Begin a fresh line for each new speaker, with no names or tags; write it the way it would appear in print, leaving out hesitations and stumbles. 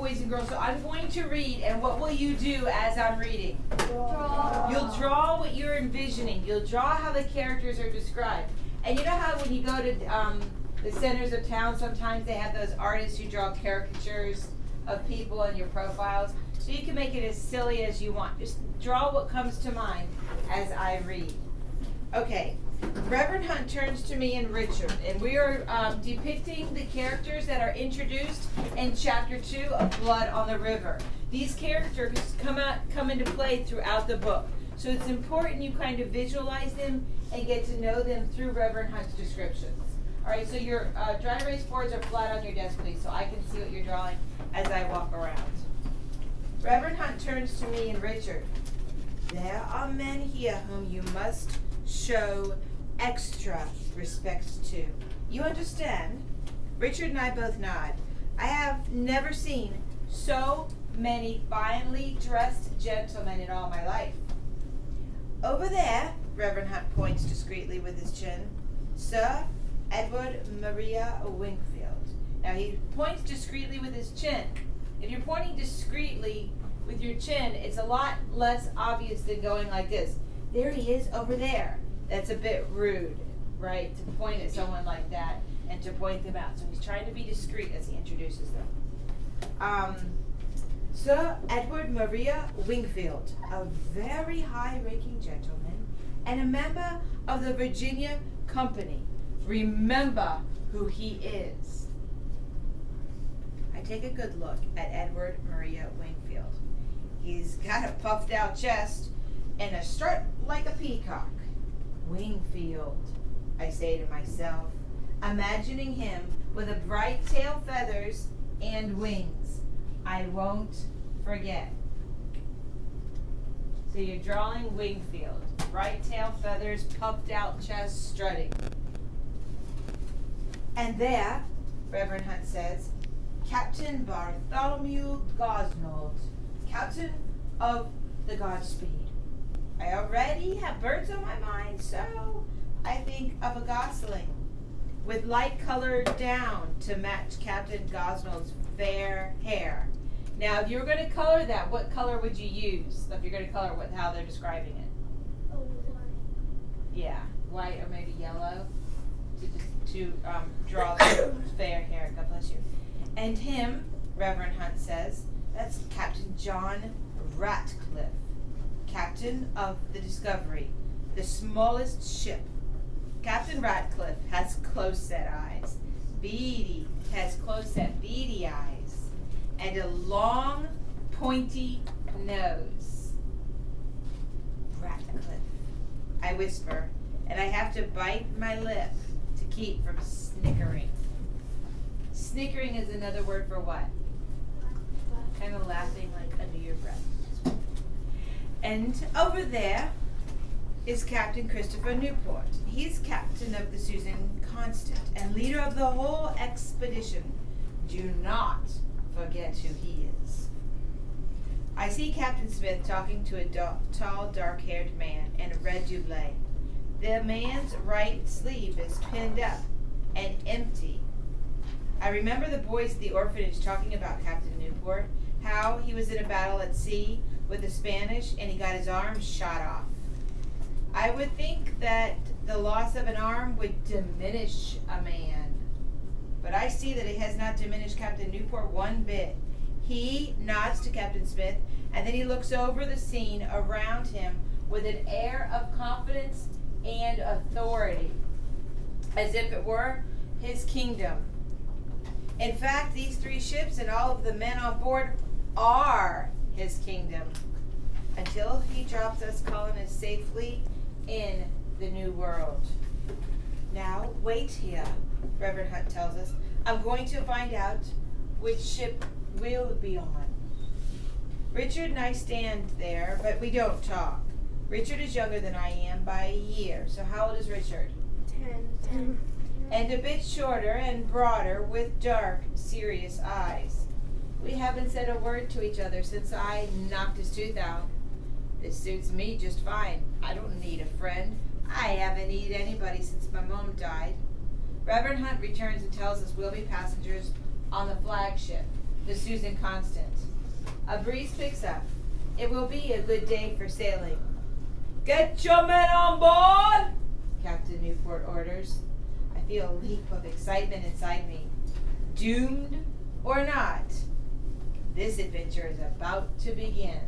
boys and girls. So I'm going to read, and what will you do as I'm reading?
Draw.
You'll draw what you're envisioning. You'll draw how the characters are described. And you know how when you go to the centers of town, sometimes they have those artists who draw caricatures of people in your profiles? So you can make it as silly as you want. Just draw what comes to mind as I read. Okay. Reverend Hunt turns to me and Richard, and we are depicting the characters that are introduced in Chapter 2 of Blood on the River. These characters come into play throughout the book. So it's important you kind of visualize them and get to know them through Reverend Hunt's descriptions. All right, so your dry erase boards are flat on your desk, please, so I can see what you're drawing as I walk around. Reverend Hunt turns to me and Richard. There are men here whom you must show extra respect to. You understand? Richard and I both nod. I have never seen so many finely dressed gentlemen in all my life. Over there, Reverend Hunt points discreetly with his chin, Sir Edward Maria Wingfield. Now he points discreetly with his chin. If you're pointing discreetly with your chin, it's a lot less obvious than going like this. There he is over there. That's a bit rude, right? To point at someone like that and to point them out. So he's trying to be discreet as he introduces them. Sir Edward Maria Wingfield, a very high-ranking gentleman and a member of the Virginia Company. Remember who he is. I take a good look at Edward Maria Wingfield. He's got a puffed out chest and a strut like a peacock. Wingfield, I say to myself, imagining him with a bright tail feathers and wings. I won't forget. So you're drawing Wingfield. Bright tail feathers, puffed out chest, strutting. And there, Reverend Hunt says, Captain Bartholomew Gosnold, captain of the Godspeed. I already have birds on my mind, so I think of a gosling with light-colored down to match Captain Gosnold's fair hair. Now, if you were going to color that, what color would you use? If you're going to color how they're describing it?
Oh, white.
Yeah, white or maybe yellow to draw the fair hair. God bless you. And him, Reverend Hunt says, that's Captain John Ratcliffe, captain of the Discovery, the smallest ship. Captain Ratcliffe has close-set eyes. Beady has close-set beady eyes. And a long, pointy nose. Ratcliffe, I whisper, and I have to bite my lip to keep from snickering. Snickering is another word for what? Kind of laughing like under your breath. And over there is Captain Christopher Newport. He's captain of the Susan Constant and leader of the whole expedition. Do not forget who he is. I see Captain Smith talking to a tall, dark-haired man in a red doublet. The man's right sleeve is pinned up and empty. I remember the boys at the orphanage talking about Captain Newport, how he was in a battle at sea with the Spanish and he got his arm shot off. I would think that the loss of an arm would diminish a man. But I see that it has not diminished Captain Newport one bit. He nods to Captain Smith, and then he looks over the scene around him with an air of confidence and authority, as if it were his kingdom. In fact, these 3 ships and all of the men on board are his kingdom, until he drops us colonists safely in the New World. Now, wait here, Reverend Hunt tells us. I'm going to find out which ship we'll be on. Richard and I stand there, but we don't talk. Richard is younger than I am by a year. So how old is Richard?
10.
And a bit shorter and broader with dark, serious eyes. We haven't said a word to each other since I knocked his tooth out. This suits me just fine. I don't need a friend. I haven't needed anybody since my mom died. Reverend Hunt returns and tells us we'll be passengers on the flagship. the Susan Constant. A breeze picks up. It will be a good day for sailing. Get your men on board, Captain Newport orders. I feel a leap of excitement inside me. Doomed or not, this adventure is about to begin.